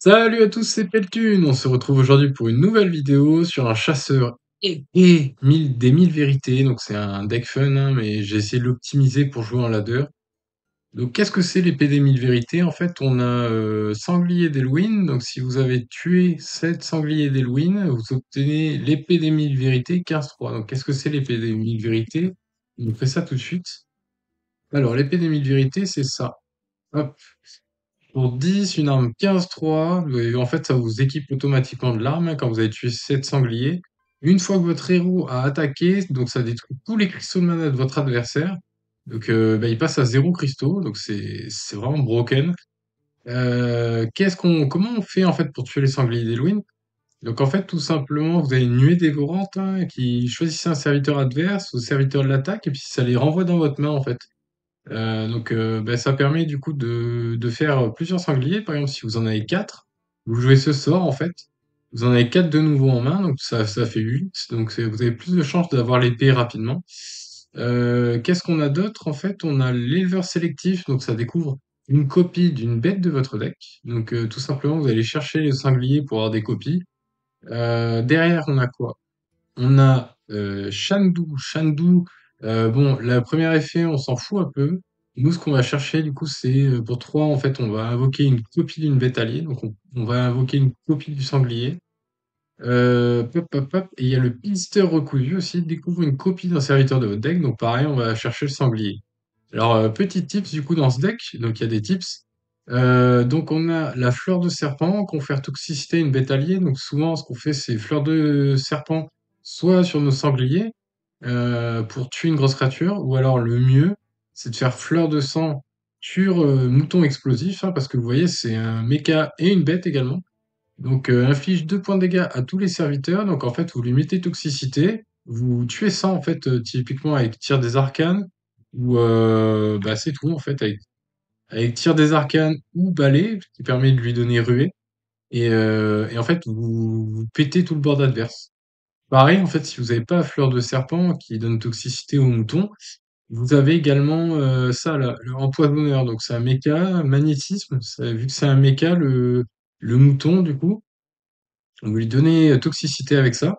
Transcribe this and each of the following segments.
Salut à tous, c'est Peltune. On se retrouve aujourd'hui pour une nouvelle vidéo sur un chasseur épée des 1000 vérités. Donc c'est un deck fun, hein, mais j'ai essayé de l'optimiser pour jouer en ladder. Donc qu'est-ce que c'est l'épée des 1000 vérités? En fait, on a Sanglier d'Elwyn. Donc si vous avez tué 7 sangliers d'Elwyn, vous obtenez l'épée des 1000 vérités 15-3. Donc qu'est-ce que c'est l'épée des 1000 vérités? On fait ça tout de suite. Alors l'épée des 1000 vérités, c'est ça. Hop. Pour 10, une arme 15-3, en fait, ça vous équipe automatiquement de l'arme, hein, quand vous avez tué 7 sangliers. Une fois que votre héros a attaqué, donc ça détruit tous les cristaux de mana de votre adversaire. Donc il passe à 0 cristaux, donc c'est vraiment broken. Comment on fait en fait pour tuer les sangliers d'Elwyn? Donc en fait, tout simplement, vous avez une nuée dévorante, hein, qui choisissez un serviteur adverse ou serviteur de l'attaque, et puis ça les renvoie dans votre main en fait. Ça permet du coup de faire plusieurs sangliers. Par exemple, si vous en avez 4, vous jouez ce sort en fait. Vous en avez 4 de nouveau en main, donc ça fait 8. Donc vous avez plus de chances d'avoir l'épée rapidement. Qu'est-ce qu'on a d'autre? En fait, on a l'éleveur sélectif, donc ça découvre une copie d'une bête de votre deck. Donc tout simplement, vous allez chercher les sangliers pour avoir des copies. Derrière, on a quoi? On a Shandu. Shandu, bon, le premier effet, on s'en fout un peu. Nous, ce qu'on va chercher, du coup, c'est pour 3, en fait, on va invoquer une copie d'une bête alliée. Donc, on va invoquer une copie du sanglier. Pop, pop, pop. Et il y a le Pister recousu aussi, découvre une copie d'un serviteur de votre deck. Donc, pareil, on va chercher le sanglier. Alors, petit tips, du coup, dans ce deck, donc il y a des tips. Donc, on a la fleur de serpent, confère toxicité à une bête alliée. Donc, souvent, ce qu'on fait, c'est fleur de serpent, soit sur nos sangliers, pour tuer une grosse créature, ou alors le mieux, c'est de faire fleur de sang sur mouton explosif, hein, parce que vous voyez, c'est un mecha et une bête également. Donc, inflige 2 points de dégâts à tous les serviteurs. Donc, en fait, vous lui mettez toxicité, vous tuez ça, en fait, typiquement avec tir des arcanes, ou c'est tout, en fait, avec tir des arcanes ou balai, qui permet de lui donner ruée. Et en fait, vous pétez tout le board adverse. Pareil, en fait, si vous n'avez pas fleur de serpent qui donne toxicité au mouton, vous avez également ça là, le empoisonneur. Donc c'est un méca, magnétisme. Vu que c'est un méca, le mouton, du coup, on va lui donner toxicité avec ça.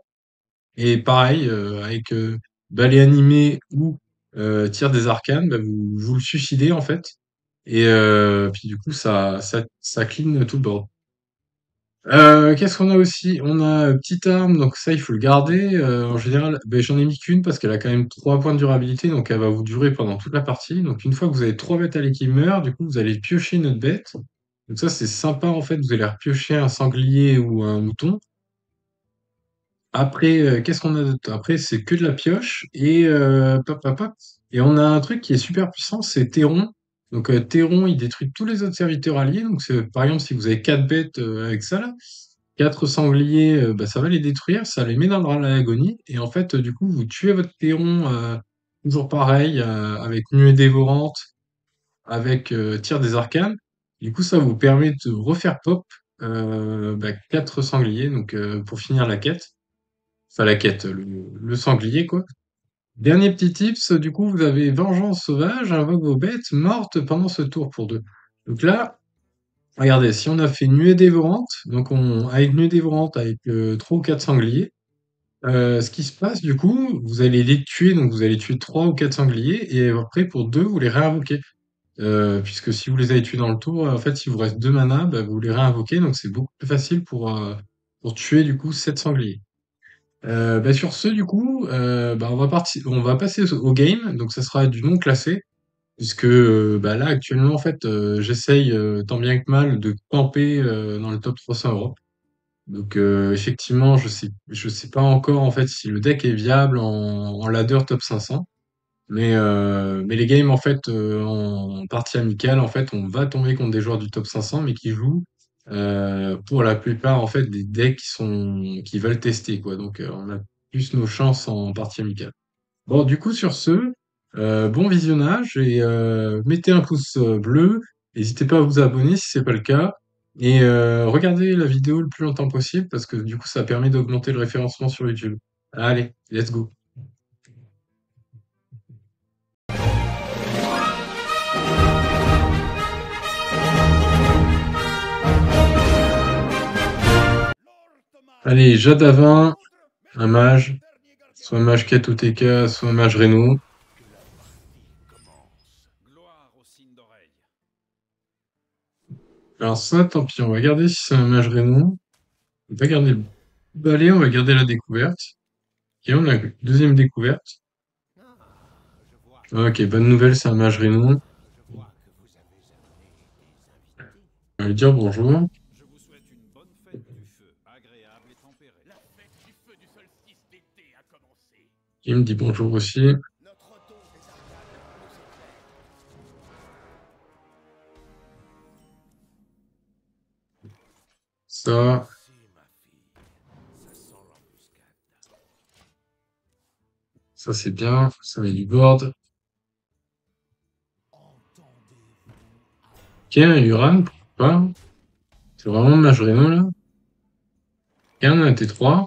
Et pareil, avec balai animé ou tir des arcanes, bah, vous le suicidez en fait. Et puis du coup, ça clean tout le board. Qu'est-ce qu'on a aussi? On a petite arme, donc ça il faut le garder. En général, ben, j'en ai mis qu'une parce qu'elle a quand même 3 points de durabilité, donc elle va vous durer pendant toute la partie. Donc une fois que vous avez 3 bêtes à qui meurent, du coup vous allez piocher une autre bête. Donc ça c'est sympa en fait, vous allez repiocher un sanglier ou un mouton. Après, qu'est-ce qu'on a d'autre? Après c'est que de la pioche et pop, pop, pop. Et on a un truc qui est super puissant, c'est Théron. Donc Théron il détruit tous les autres serviteurs alliés. Donc par exemple si vous avez 4 bêtes avec ça là. 4 sangliers, ça va les détruire, ça les met dans l'agonie, et en fait, du coup, vous tuez votre Théron, toujours pareil, avec nuée dévorante, avec tir des arcanes. Du coup, ça vous permet de refaire pop 4 sangliers, donc pour finir la quête. Enfin, la quête, le sanglier, quoi. Dernier petit tips, du coup, vous avez Vengeance sauvage, invoque vos bêtes mortes pendant ce tour pour 2. Donc là, regardez, si on a fait nuée dévorante, donc avec nuée dévorante avec 3 ou 4 sangliers, ce qui se passe du coup, vous allez les tuer, donc vous allez tuer 3 ou 4 sangliers, et après pour 2, vous les réinvoquez. Puisque si vous les avez tués dans le tour, en fait, s'il vous reste 2 mana, bah, vous les réinvoquez, donc c'est beaucoup plus facile pour tuer du coup 7 sangliers. Sur ce, du coup, on va passer au game, donc ça sera du non classé. Puisque là actuellement en fait j'essaye tant bien que mal de camper dans le top 300 Europe. Donc effectivement je sais pas encore en fait si le deck est viable en ladder top 500. Mais les games en fait en partie amicale en fait on va tomber contre des joueurs du top 500 mais qui jouent pour la plupart en fait des decks qui veulent tester quoi. Donc on a plus nos chances en partie amicale. Bon, du coup, sur ce, bon visionnage et mettez un pouce bleu. N'hésitez pas à vous abonner si c'est pas le cas. Et regardez la vidéo le plus longtemps possible parce que du coup, ça permet d'augmenter le référencement sur YouTube. Allez, let's go. Allez, Jadavin, un mage. Soit un mage Ket ou TK, soit un mage Reno. Alors ça, tant pis, on va garder si c'est un mage Reno. On va pas garder le balai, on va garder la découverte. Et on a une deuxième découverte. Ok, bonne nouvelle, c'est un mage Reno. On va lui dire bonjour. Il me dit bonjour aussi. Ça, ça c'est bien. Ça met du board. Ok, un Uran, pourquoi pas. C'est vraiment un mage Reno là. Et un T3.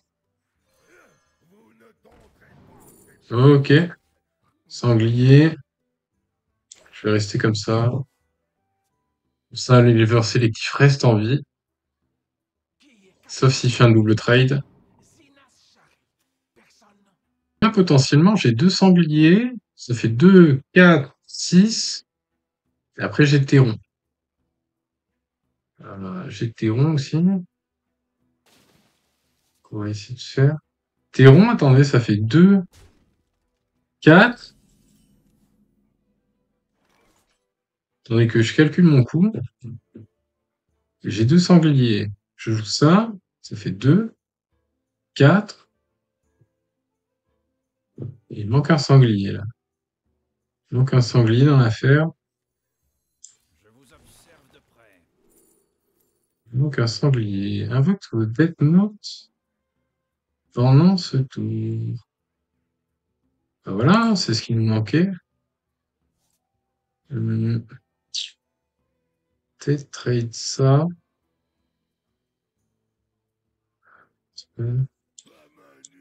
Ok, sanglier. Je vais rester comme ça. Comme ça, les levers sélectifs restent en vie. Sauf s'il fait un double trade. Là, potentiellement, j'ai deux sangliers. Ça fait 2, 4, 6. Et après, j'ai Théron. J'ai Théron aussi. On va essayer de faire. Théron, attendez, ça fait 2, 4. Attendez que je calcule mon coût. J'ai deux sangliers. Je joue ça. Ça fait 2, 4. Et il manque un sanglier, là. Il manque un sanglier dans l'affaire. Il manque un sanglier. Invoque votre Death Note pendant ce tour. Ben voilà, c'est ce qui nous manquait. Hum, Peut-être trade ça.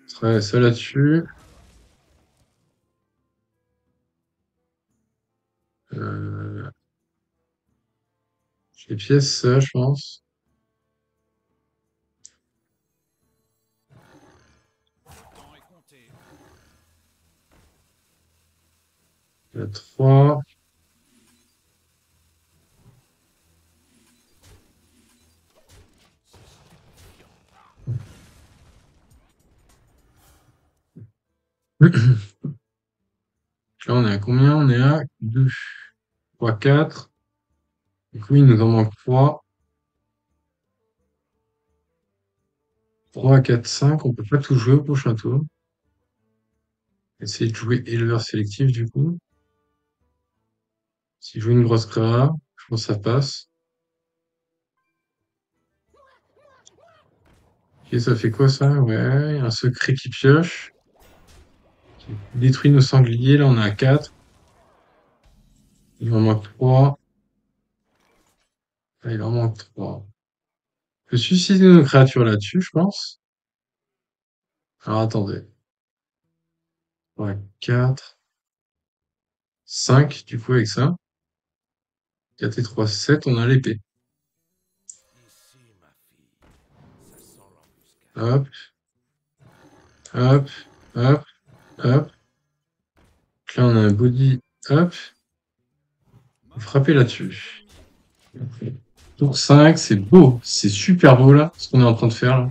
Ça là-dessus. Euh, j'ai pièce ça, je pense. Il y a 3. Là, on est à combien? On est à 2, 3, 4. Du coup, il nous en manque 3. 3, 4, 5. On peut pas tout jouer au prochain tour. Essayer de jouer éleveur sélectif, du coup. Si je joue une grosse créa, je pense que ça passe. Ok, ça fait quoi, ça? Ouais, un secret qui pioche. Qui détruit nos sangliers. Là, on est à 4. Il en manque 3. Là, il en manque 3. On peut suicider nos créatures là-dessus, je pense. Alors, attendez. Ouais, 4, 5, du coup, avec ça. 4 et 3, 7, on a l'épée. Hop, hop, hop, hop. Là, on a un body. Hop. Frapper là-dessus. Tour 5, c'est beau. C'est super beau, là, ce qu'on est en train de faire, là.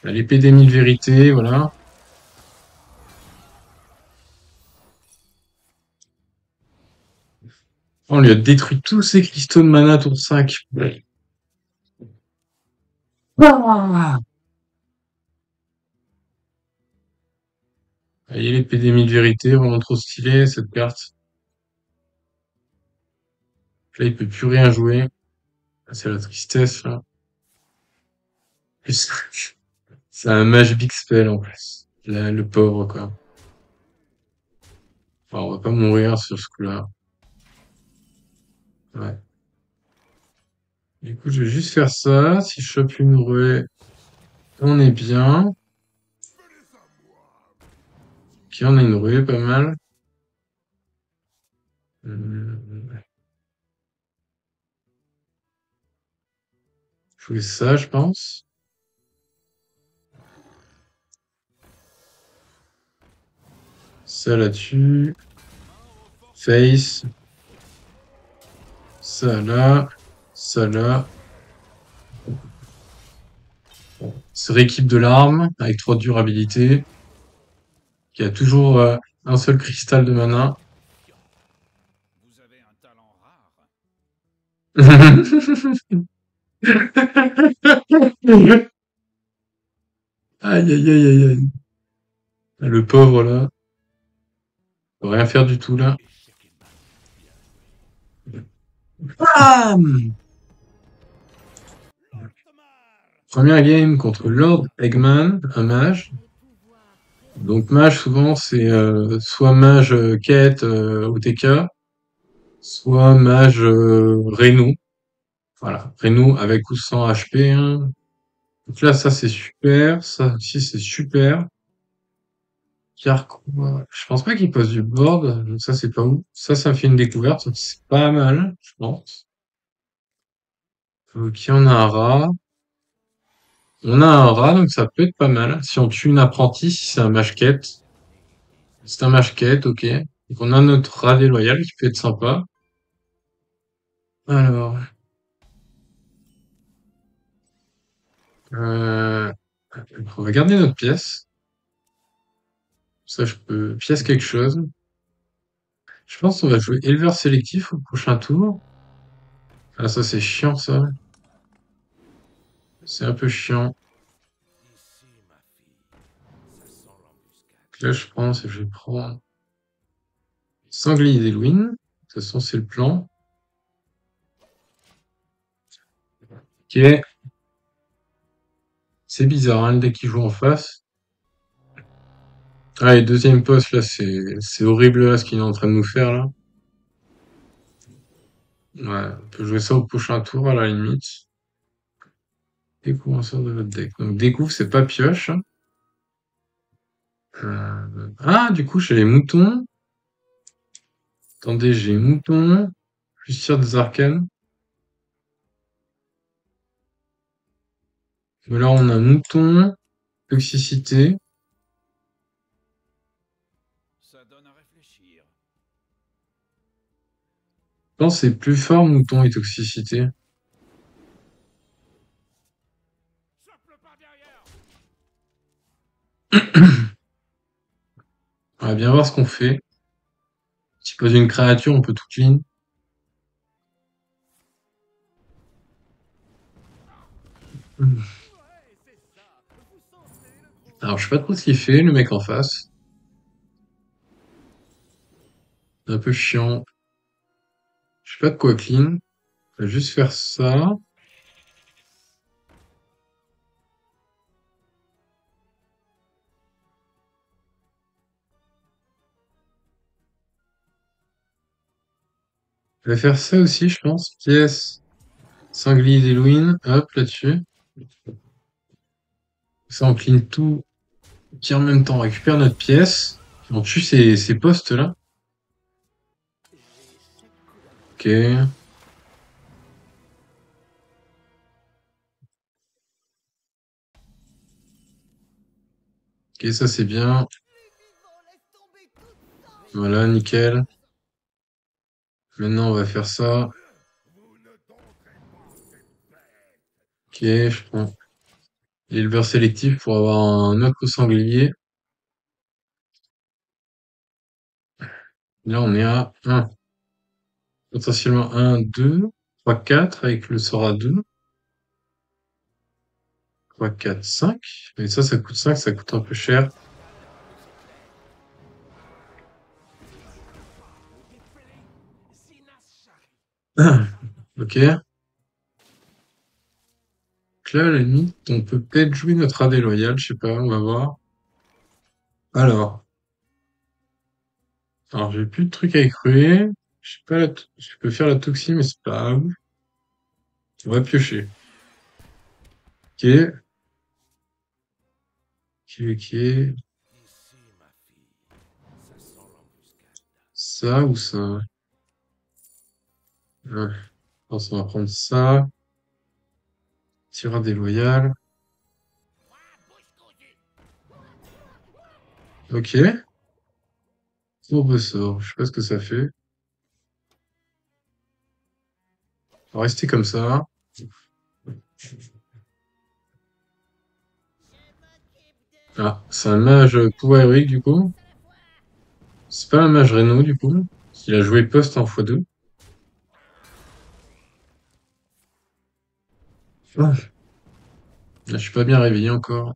L'épée des mille vérités, voilà. On lui a détruit tous ses cristaux de mana, tour 5. Ouais. Ah, voyez l'épée des mille vérités, vraiment trop stylé, cette carte. Là, il peut plus rien jouer. Ah, c'est la tristesse, là. C'est un mage big spell, en plus. Là, le pauvre, quoi. Enfin, on va pas mourir sur ce coup-là. Ouais. Du coup, je vais juste faire ça. Si je chope une rouée, on est bien. Ok, on a une rouée, pas mal. Euh, Jouer ça, je pense. Ça là-dessus. Face. Ça là. Ça là. Se rééquipe de l'arme avec 3 de durabilité. Qui a toujours un seul cristal de mana. Aïe aïe aïe aïe aïe. Le pauvre là. Peut rien faire du tout là. Bam! Première game contre Lord Eggman, un mage. Donc mage souvent c'est soit mage quête OTK, soit mage Reno. Voilà, Reno avec ou sans HP. Hein. Donc là ça c'est super, ça aussi c'est super. Car quoi, je pense pas qu'il pose du board, donc ça c'est pas ouf. Ça me fait une découverte, donc c'est pas mal, je pense. Ok, on a un rat. On a un rat, donc ça peut être pas mal. Si on tue une apprentie, si c'est un mage quête. C'est un mage quête, ok. Donc on a notre rat déloyal qui peut être sympa. Alors, euh, on va garder notre pièce. Ça, je peux pièce quelque chose. Je pense qu'on va jouer éleveur sélectif au prochain tour. Ah, ça, c'est chiant, ça. C'est un peu chiant. Donc là, je pense que je vais prendre sanglier d'Elwyn. De toute façon, c'est le plan. Ok. C'est bizarre, hein, le deck qui joue en face. Ah, et deuxième poste, là, c'est horrible, là, ce qu'il est en train de nous faire, là. Ouais, on peut jouer ça au prochain tour, à la limite. Découvre de votre deck. Donc, découvre, c'est pas pioche. Ah, du coup, j'ai les moutons. Attendez, j'ai mouton, plus tir des arcanes. Mais là, on a mouton, toxicité. Je pense que c'est plus fort, mouton et toxicité. On va bien voir ce qu'on fait. Si pose une créature, on peut tout clean. Alors, je sais pas trop ce qu'il fait, le mec en face. C'est un peu chiant. Je sais pas de quoi clean. On va juste faire ça. Je vais faire ça aussi, je pense. Pièce, sanglier d'Halloween. Hop, là-dessus. Ça, on clean tout. Qui en même temps, on récupère notre pièce. On tue ces postes-là. Ok. Ok, ça c'est bien. Voilà, nickel. Maintenant, on va faire ça. Ok, je prends l'éleveur sélectif pour avoir un autre sanglier. Là, on est à 1. Potentiellement 1, 2, 3, 4 avec le sort à 2. 3, 4, 5. Et ça coûte 5, ça coûte un peu cher. Ok. Donc là, à la limite, on peut peut-être jouer notre AD loyal, je sais pas, on va voir. Alors, j'ai plus de trucs à écrouer. Je sais pas, je peux faire la toxie, mais c'est pas grave. On va piocher. Ok, ok, ok. Ça ou ça? Ouais, je pense qu'on va prendre ça. Tireur déloyal. Ok. Courbe sort. Je sais pas ce que ça fait. On va rester comme ça. Ah, c'est un mage pouvoir héroïque du coup. C'est pas un mage Reno du coup. Il a joué poste en x2. Ah, là, je suis pas bien réveillé encore.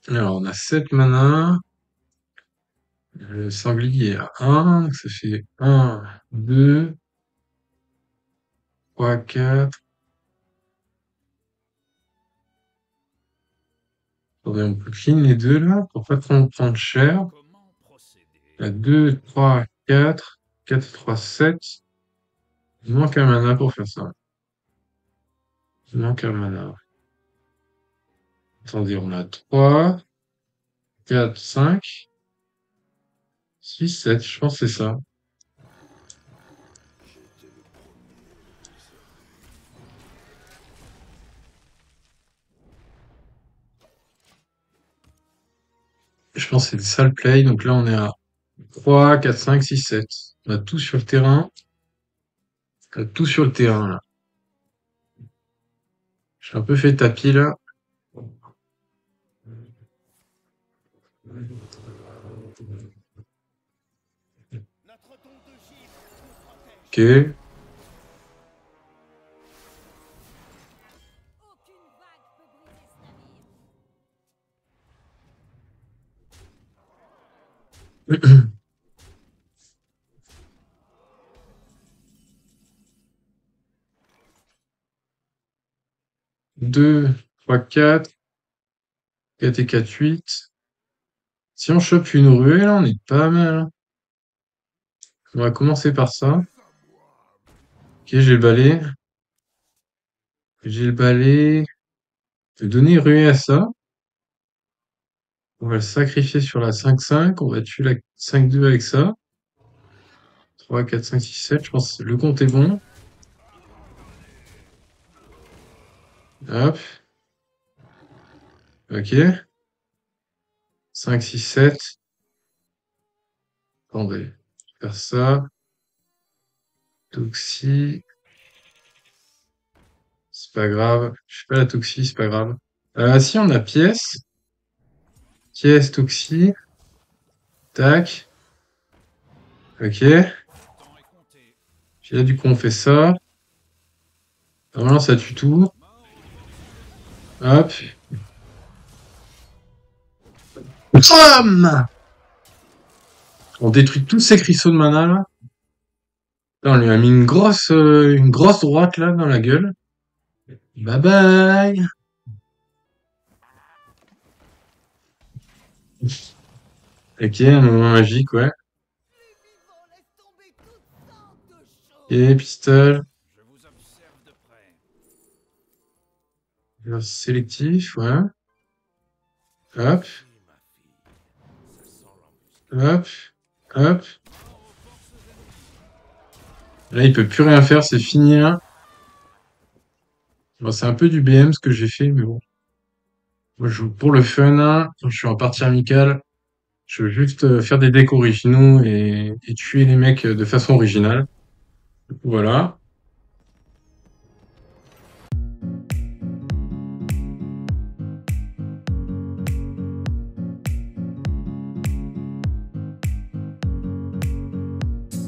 Alors, on a 7 mana. Le sanglier a 1. Donc ça fait 1, 2, 3, 4. Attendez, on peut clean les deux là pour pas trop prendre cher. La 2, 3, 4. 4, 3, 7. Il manque un mana pour faire ça. Il manque un mana. Attendez, on a 3, 4, 5, 6, 7. Je pense que c'est ça. Je pense que c'est ça le play. Donc là, on est à 3, 4, 5, 6, 7. On a tout sur le terrain. On a tout sur le terrain là. J'ai un peu fait tapis là. Ok. 2, 3, 4. 4 et 4, 8. Si on chope une ruée, là, on est pas mal, hein. On va commencer par ça. Ok, j'ai le balai. J'ai le balai. Je vais donner ruée à ça. On va le sacrifier sur la 5-5. On va tuer la 5-2 avec ça. 3, 4, 5, 6, 7. Je pense que le compte est bon. Hop. Ok. 5, 6, 7. Attendez. Je vais faire ça. Toxie. C'est pas grave. Je fais pas la toxie, c'est pas grave. Si on a pièce. Pièce, toxie. Tac. Ok. Puis là, du coup, on fait ça. Normalement, ça tue tout. Hop. Bam! On détruit tous ces cristaux de mana, là. Là, on lui a mis une grosse droite, là, dans la gueule. Bye bye! Ok, un moment magique, ouais. Et pistole. Sélectif, ouais. Hop, hop, hop. Là, il peut plus rien faire, c'est fini, là. Bon, c'est un peu du BM ce que j'ai fait, mais bon. Moi, je joue pour le fun, hein. Quand je suis en partie amicale, je veux juste faire des decks originaux et tuer les mecs de façon originale. Voilà.